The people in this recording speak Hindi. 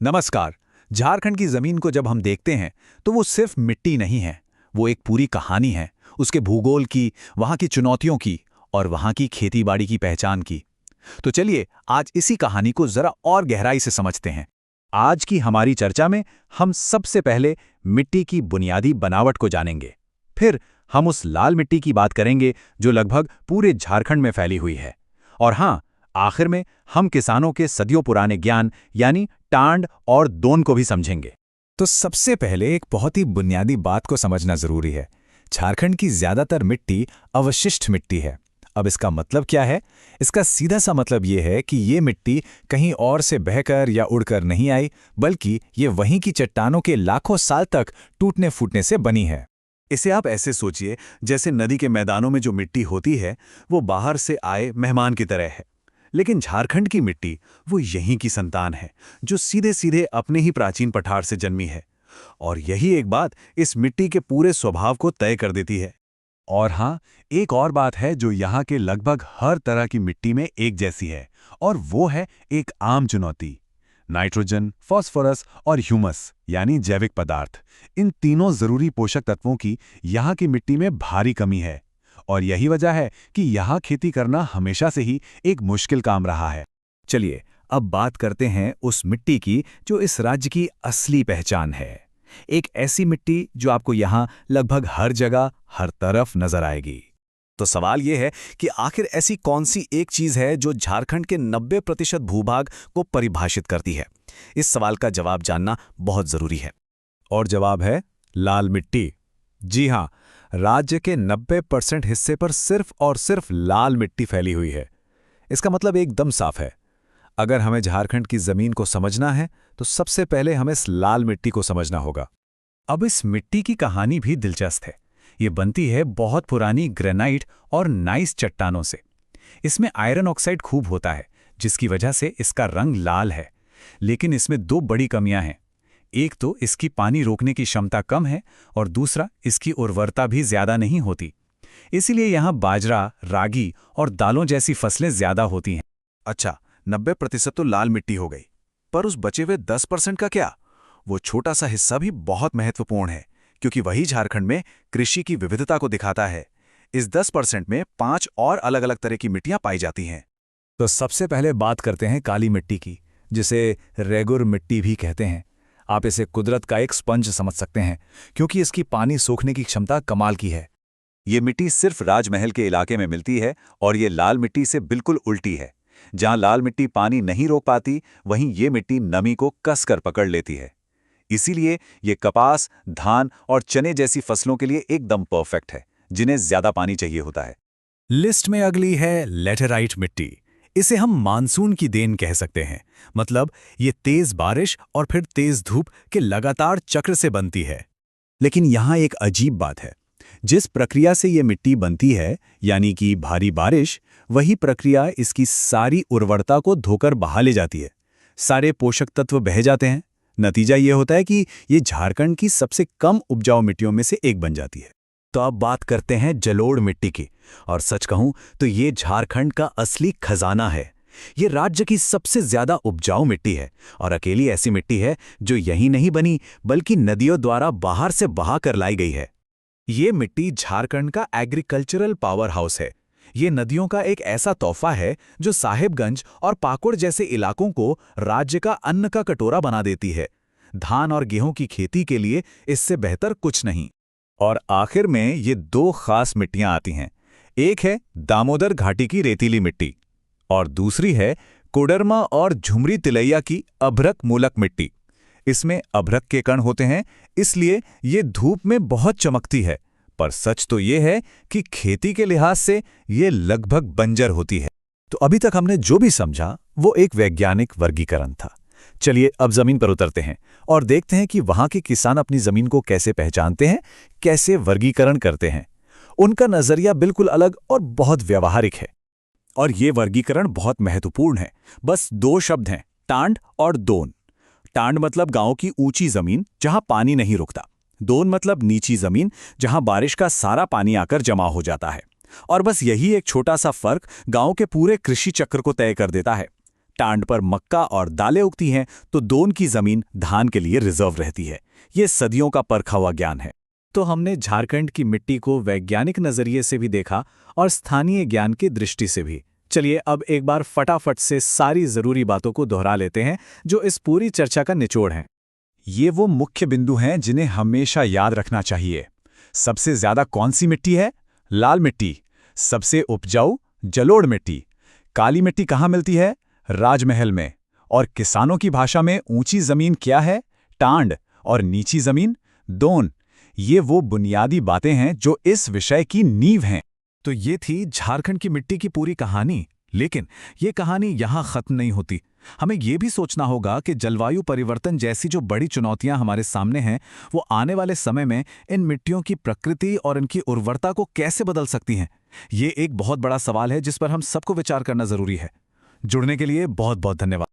नमस्कार। झारखंड की जमीन को जब हम देखते हैं तो वो सिर्फ मिट्टी नहीं है, वो एक पूरी कहानी है। उसके भूगोल की, वहाँ की चुनौतियों की और वहाँ की खेतीबाड़ी की पहचान की। तो चलिए आज इसी कहानी को जरा और गहराई से समझते हैं। आज की हमारी चर्चा में हम सबसे पहले मिट्टी की बुनियादी बनावट को जानेंगे। फिर हम उस लाल मिट्टी की बात करेंगे जो लगभग पूरे झारखंड में फैली हुई है। और हाँ, आखिर में हम किसानों के सदियों पुराने ज्ञान यानी टांड और दोन को भी समझेंगे। तो सबसे पहले एक बहुत ही बुनियादी बात को समझना जरूरी है। झारखंड की ज्यादातर मिट्टी अवशिष्ट मिट्टी है। अब इसका मतलब क्या है? इसका सीधा सा मतलब ये है कि ये मिट्टी कहीं और से बहकर या उड़कर नहीं आई, बल्कि ये वहीं की चट्टानों के लाखों साल तक टूटने फूटने से बनी है। इसे आप ऐसे सोचिए जैसे नदी के मैदानों में जो मिट्टी होती है वो बाहर से आए मेहमान की तरह है। लेकिन झारखंड की मिट्टी वो यहीं की संतान है जो सीधे सीधे अपने ही प्राचीन पठार से जन्मी है। और यही एक बात इस मिट्टी के पूरे स्वभाव को तय कर देती है। और हाँ, एक और बात है जो यहाँ के लगभग हर तरह की मिट्टी में एक जैसी है, और वो है एक आम चुनौती। नाइट्रोजन, फास्फोरस और ह्यूमस यानी जैविक पदार्थ, इन तीनों जरूरी पोषक तत्वों की यहाँ की मिट्टी में भारी कमी है। और यही वजह है कि यहाँ खेती करना हमेशा से ही एक मुश्किल काम रहा है। चलिए अब बात करते हैं उस मिट्टी की जो इस राज्य की असली पहचान है। एक ऐसी मिट्टी जो आपको यहाँ लगभग हर जगह, हर तरफ नजर आएगी। तो सवाल यह है कि आखिर ऐसी कौन सी एक चीज है जो झारखंड के 90% भूभाग को परिभाषित करती है? इस सवाल का जवाब जानना बहुत जरूरी है। और जवाब है लाल मिट्टी। जी हाँ, राज्य के 90% हिस्से पर सिर्फ और सिर्फ लाल मिट्टी फैली हुई है। इसका मतलब एकदम साफ है। अगर हमें झारखंड की जमीन को समझना है तो सबसे पहले हमें इस लाल मिट्टी को समझना होगा। अब इस मिट्टी की कहानी भी दिलचस्प है। ये बनती है बहुत पुरानी ग्रेनाइट और नाइस चट्टानों से। इसमें आयरन ऑक्साइड खूब होता है, जिसकी वजह से इसका रंग लाल है। लेकिन इसमें दो बड़ी कमियां हैं। एक तो इसकी पानी रोकने की क्षमता कम है और दूसरा इसकी उर्वरता भी ज्यादा नहीं होती। इसीलिए यहाँ बाजरा, रागी और दालों जैसी फसलें ज्यादा होती हैं। अच्छा, 90% तो लाल मिट्टी हो गई, पर उस बचे हुए 10% का क्या? वो छोटा सा हिस्सा भी बहुत महत्वपूर्ण है, क्योंकि वही झारखंड में कृषि की विविधता को दिखाता है। इस 10% में 5 और अलग अलग तरह की मिट्टियां पाई जाती हैं। तो सबसे पहले बात करते हैं काली मिट्टी की, जिसे रेगुर मिट्टी भी कहते हैं। आप इसे कुदरत का एक स्पंज समझ सकते हैं, क्योंकि इसकी पानी सोखने की क्षमता कमाल की है। ये मिट्टी सिर्फ राजमहल के इलाके में मिलती है, और ये लाल मिट्टी से बिल्कुल उल्टी है। जहां लाल मिट्टी पानी नहीं रोक पाती, वहीं ये मिट्टी नमी को कसकर पकड़ लेती है। इसीलिए ये कपास, धान और चने जैसी फसलों के लिए एकदम परफेक्ट है, जिन्हें ज्यादा पानी चाहिए होता है। लिस्ट में अगली है लेटेराइट मिट्टी। इसे हम मानसून की देन कह सकते हैं। मतलब ये तेज बारिश और फिर तेज धूप के लगातार चक्र से बनती है। लेकिन यहाँ एक अजीब बात है। जिस प्रक्रिया से ये मिट्टी बनती है, यानी कि भारी बारिश, वही प्रक्रिया इसकी सारी उर्वरता को धोकर बहा ले जाती है। सारे पोषक तत्व बह जाते हैं। नतीजा ये होता है कि ये झारखंड की सबसे कम उपजाऊ मिट्टियों में से एक बन जाती है। तो अब बात करते हैं जलोढ़ मिट्टी की। और सच कहूं तो ये झारखंड का असली खजाना है। ये राज्य की सबसे ज्यादा उपजाऊ मिट्टी है, और अकेली ऐसी मिट्टी है जो यहीं नहीं बनी, बल्कि नदियों द्वारा बाहर से बहा कर लाई गई है। ये मिट्टी झारखंड का एग्रीकल्चरल पावर हाउस है। ये नदियों का एक ऐसा तोहफा है जो साहिबगंज और पाकुड़ जैसे इलाकों को राज्य का अन्न का कटोरा बना देती है। धान और गेहूं की खेती के लिए इससे बेहतर कुछ नहीं। और आखिर में ये दो खास मिट्टियां आती हैं। एक है दामोदर घाटी की रेतीली मिट्टी, और दूसरी है कोडरमा और झुमरी तिलैया की अभ्रक मूलक मिट्टी। इसमें अभ्रक के कण होते हैं, इसलिए ये धूप में बहुत चमकती है। पर सच तो ये है कि खेती के लिहाज से ये लगभग बंजर होती है। तो अभी तक हमने जो भी समझा वो एक वैज्ञानिक वर्गीकरण था। चलिए अब जमीन पर उतरते हैं और देखते हैं कि वहां के किसान अपनी जमीन को कैसे पहचानते हैं, कैसे वर्गीकरण करते हैं। उनका नजरिया बिल्कुल अलग और बहुत व्यावहारिक है। और ये वर्गीकरण बहुत महत्वपूर्ण है। बस दो शब्द हैं, टांड और दोन। टांड मतलब गांव की ऊंची जमीन जहां पानी नहीं रुकता। दोन मतलब नीची जमीन जहां बारिश का सारा पानी आकर जमा हो जाता है। और बस यही एक छोटा सा फर्क गांव के पूरे कृषि चक्र को तय कर देता है। टांड पर मक्का और दालें उगती हैं तो दोन की जमीन धान के लिए रिजर्व रहती है। ये सदियों का परखा हुआ ज्ञान है। तो हमने झारखंड की मिट्टी को वैज्ञानिक नजरिए से भी देखा और स्थानीय ज्ञान की दृष्टि से भी। चलिए अब एक बार फटाफट से सारी जरूरी बातों को दोहरा लेते हैं जो इस पूरी चर्चा का निचोड़ है। ये वो मुख्य बिंदु हैं जिन्हें हमेशा याद रखना चाहिए। सबसे ज्यादा कौन सी मिट्टी है? लाल मिट्टी। सबसे उपजाऊ? जलोढ़ मिट्टी। काली मिट्टी कहाँ मिलती है? राजमहल में। और किसानों की भाषा में ऊंची जमीन क्या है? टांड। और नीची जमीन? दोन। ये वो बुनियादी बातें हैं जो इस विषय की नींव हैं। तो ये थी झारखंड की मिट्टी की पूरी कहानी। लेकिन ये कहानी यहाँ खत्म नहीं होती। हमें ये भी सोचना होगा कि जलवायु परिवर्तन जैसी जो बड़ी चुनौतियां हमारे सामने हैं, वो आने वाले समय में इन मिट्टियों की प्रकृति और इनकी उर्वरता को कैसे बदल सकती हैं। ये एक बहुत बड़ा सवाल है जिस पर हम सबको विचार करना जरूरी है। जुड़ने के लिए बहुत बहुत धन्यवाद।